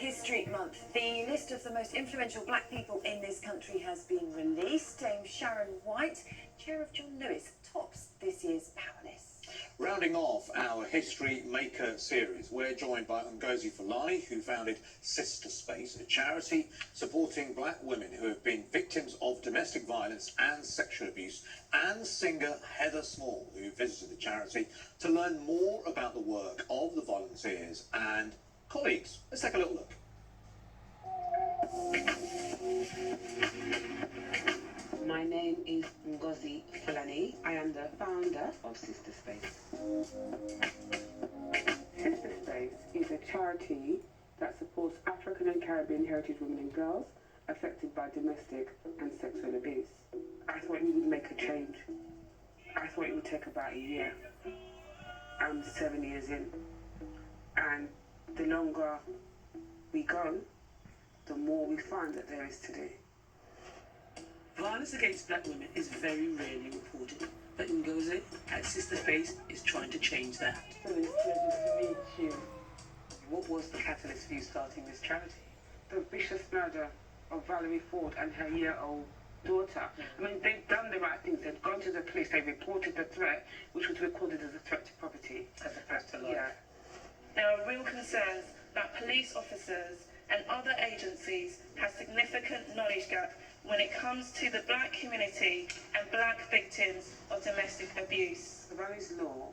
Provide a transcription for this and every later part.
History Month. The list of the most influential black people in this country has been released. Dame Sharon White, chair of John Lewis, tops this year's power list. Rounding off our History Maker series, we're joined by Ngozi Fulani, who founded Sistah Space, a charity supporting black women who have been victims of domestic violence and sexual abuse, and singer Heather Small, who visited the charity to learn more about the work of the volunteers and colleagues. Let's take a little look. My name is Ngozi Fulani. I am the founder of Sistah Space. Sistah Space is a charity that supports African and Caribbean heritage women and girls affected by domestic and sexual abuse. I thought we would make a change. I thought it would take about a year. I'm 7 years in. And the longer we go, the more we find that there is to do. Violence against black women is very rarely reported, but Ngozi at Sistah Space is trying to change that. So it's a pleasure to meet you. What was the catalyst for you starting this charity? The vicious murder of Valerie Ford and her year-old daughter. I mean, they've done the right things. They've gone to the police, they reported the threat, which was recorded as a threat to property. As opposed to life. Yeah. There are real concerns that police officers and other agencies have significant knowledge gap when it comes to the black community and black victims of domestic abuse. Valerie's law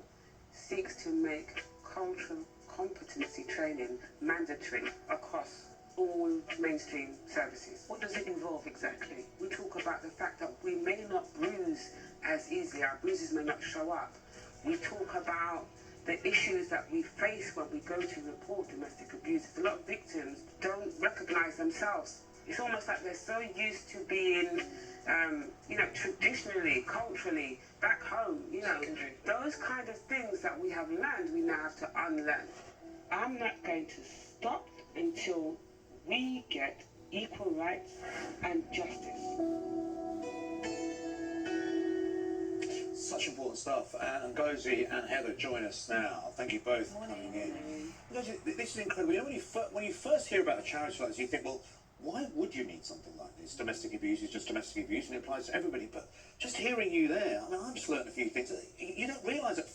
seeks to make cultural competency training mandatory across all mainstream services. What does it involve exactly? We talk about the fact that we may not bruise as easily, our bruises may not show up. We talk about the issues that we face when we go to report domestic abuse. A lot of victims don't recognize themselves. It's almost like they're so used to being, traditionally, culturally, back home, those kind of things that we have learned, we now have to unlearn. I'm not going to stop until we get equal rights and justice. Such important stuff. And Ngozi and Heather join us now. Thank you both for coming in. Ngozi, this is incredible. You know, when you first hear about a charity like this, you think, well, why would you need something like this? Domestic abuse is just domestic abuse and it applies to everybody. But just hearing you there, I mean, I've just learned a few things. You don't realise at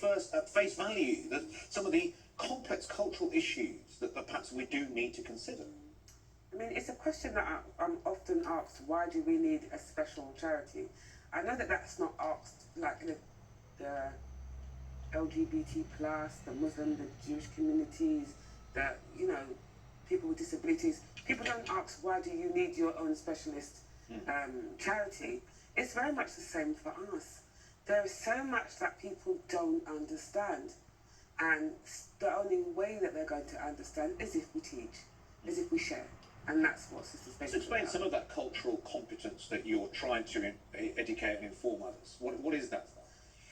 face value, that some of the complex cultural issues that perhaps we do need to consider. I mean, it's a question that I'm often asked, why do we need a special charity? I know that that's not asked like the LGBT+, the Muslim, the Jewish communities, the, people with disabilities. People don't ask, why do you need your own specialist charity? It's very much the same for us. There is so much that people don't understand. And the only way that they're going to understand is if we teach, is if we share. And that's what Sistah Space is Explain about. some of that cultural competence that you're trying to educate and inform others. What is that?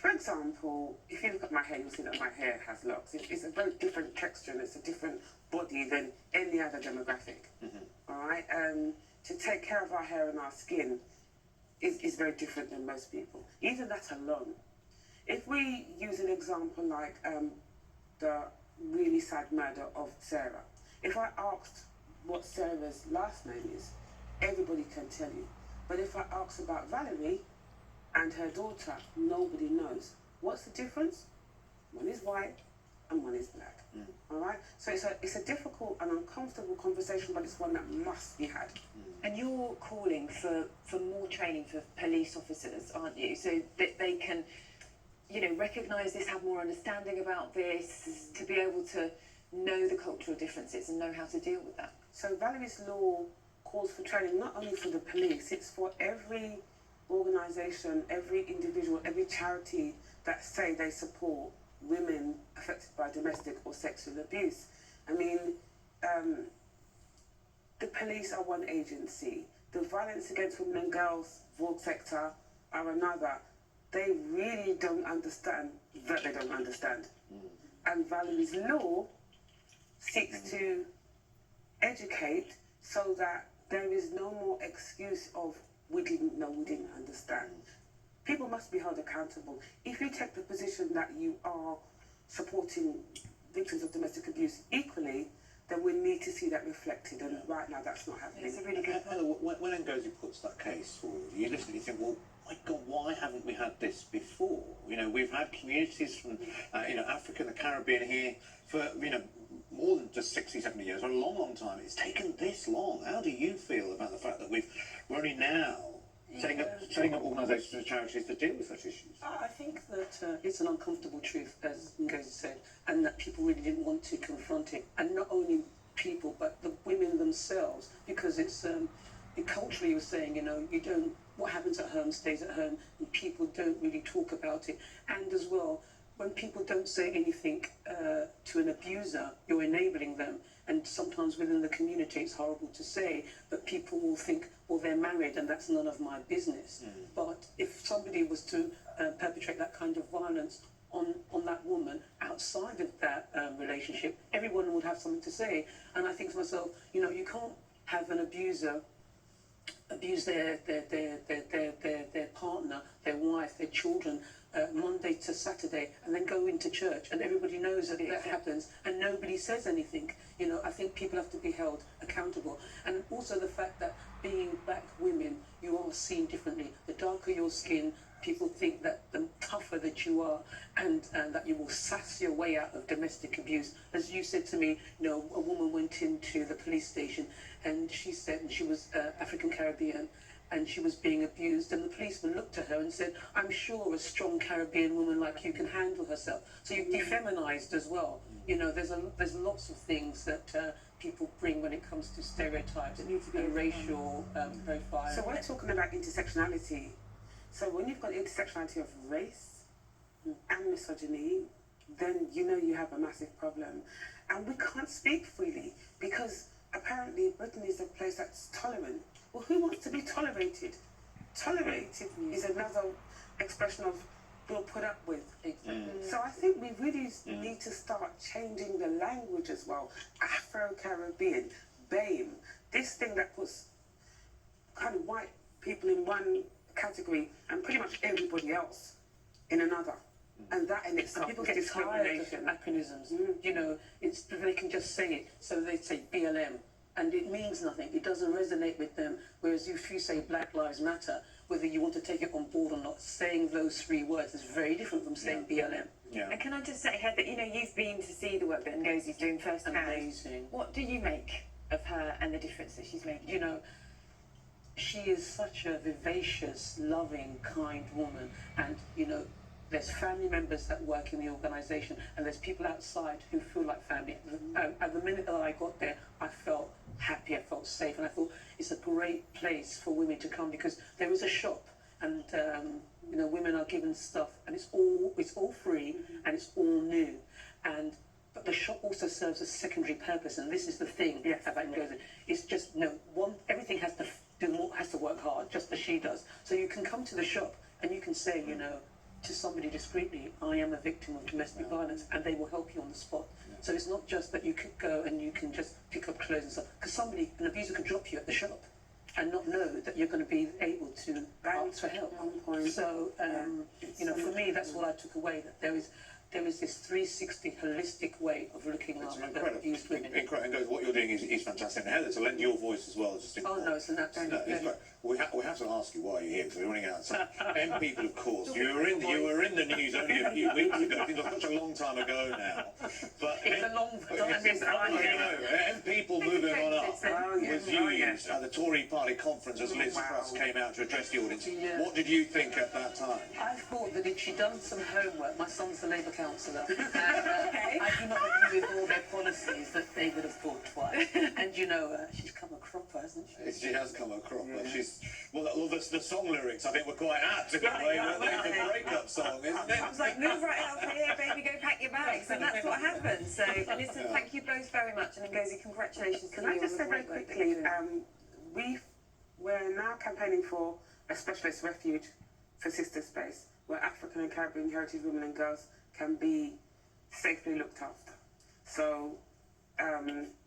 For example, if you look at my hair, you'll see that my hair has locks. It's a very different texture and it's a different body than any other demographic. All right? To take care of our hair and our skin is very different than most people. Even that alone. If we use an example like the really sad murder of Sarah, if I asked what Sarah's last name is, everybody can tell you. But if I ask about Valerie and her daughter, nobody knows. What's the difference? One is white and one is black. All right? So it's a difficult and uncomfortable conversation, but it's one that must be had. And you're calling for more training for police officers, aren't you? So that they can, recognise this, have more understanding about this, to be able to know the cultural differences and know how to deal with that. So Valerie's law calls for training not only for the police, it's for every organisation, every individual, every charity that say they support women affected by domestic or sexual abuse. I mean, the police are one agency. The violence against women and girls, VOG sector, are another. They really don't understand that they don't understand. And Valerie's law seeks to educate so that there is no more excuse of we didn't know, we didn't understand. People must be held accountable. If you take the position that you are supporting victims of domestic abuse equally, then we need to see that reflected, and right now that's not happening. It's a really good Heather, when Ngozi puts that case forward, you listen and you think, well, my God, why haven't we had this before? You know, we've had communities from, Africa and the Caribbean here for, more than just 60, 70 years, for a long, long time. It's taken this long. How do you feel about the fact that we're only now setting up organisations and charities to deal with such issues? I think that it's an uncomfortable truth, as Ngozi said, and that people really didn't want to confront it. And not only people, but the women themselves, because it's culturally, was saying, you don't, what happens at home stays at home, and people don't really talk about it. And as well, when people don't say anything to an abuser, you're enabling them. And sometimes within the community, it's horrible to say, but people will think, well, they're married and that's none of my business. But if somebody was to perpetrate that kind of violence on that woman outside of that relationship, everyone would have something to say. And I think to myself, you can't have an abuser abuse their partner, their wife, their children, Monday to Saturday, and then go into church, and everybody knows that happens, and nobody says anything. I think people have to be held accountable, and also the fact that being black women, you are seen differently. The darker your skin, people think that the tougher that you are, and that you will sass your way out of domestic abuse. As you said to me, a woman went into the police station, and she said, and she was African Caribbean, and she was being abused, and the policeman looked at her and said, I'm sure a strong Caribbean woman like you can handle herself. So you've defeminized as well. There's lots of things that people bring when it comes to stereotypes and racial profile. So we're talking about intersectionality. So when you've got intersectionality of race and misogyny, then you have a massive problem. And we can't speak freely because apparently Britain is a place that's tolerant. Well, who wants to be tolerated? Tolerated is another expression of we'll put up with. So I think we really need to start changing the language as well. Afro-Caribbean, BAME, this thing that puts kind of white people in one category and pretty much everybody else in another. And that in itself people is get tired of discrimination. acronyms. They can just say it. So they say BLM, and it means nothing. It doesn't resonate with them. Whereas if you say Black Lives Matter, whether you want to take it on board or not, saying those three words is very different from saying BLM. Yeah. And can I just say, Heather, you've been to see the work that Ngozi's doing firsthand. Amazing. What do you make of her and the difference that she's making? She is such a vivacious, loving, kind woman, and there's family members that work in the organisation, and there's people outside who feel like family. At the minute that I got there, I felt happy, I felt safe, and I thought it's a great place for women to come because there is a shop, and women are given stuff, and it's all free and it's all new, but the shop also serves a secondary purpose, and this is the thing about Ngozi. It's just everything has to work hard, just as she does. So you can come to the shop and you can say, to somebody discreetly, I am a victim of domestic violence, and they will help you on the spot. So it's not just that you could go and you can just pick up clothes and stuff, because an abuser could drop you at the shop and not know that you're going to be able to ask for help. So, for me, that's what I took away, that there is this 360 holistic way of looking after abused women. Incredible. What you're doing is fantastic. And Heather, to lend your voice as well is just important. Oh no, it's an absolute pleasure. We have to ask you why you're here, because we're running out of time. M people, of course. You were in the news only a few weeks ago. It was such a long time ago now. But it's a long time. M people moving on up was used at the Tory party conference as Liz Truss came out to address the audience. What did you think at that time? I thought that if she'd done some homework, my son's a Labour councillor, and I do not agree with all their policies, that they would have thought twice. And she's come a cropper, hasn't she? She has come a cropper. The song lyrics, I think, were quite apt in a way. It's a breakup song, isn't it? I was like, move right out of here, baby, go pack your bags. And that's what happened. So, listen, thank you both very much. And Ngozi, congratulations to you. Can I just say very quickly, we're now campaigning for a specialist refuge for Sistah Space, where African and Caribbean heritage women and girls can be safely looked after. So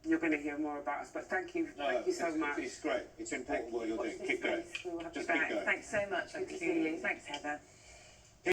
you're going to hear more about us, but thank you so much. It's great. It's important what you're doing. Keep going. Just keep going. Thanks so much. Good to see you. Thanks, Heather.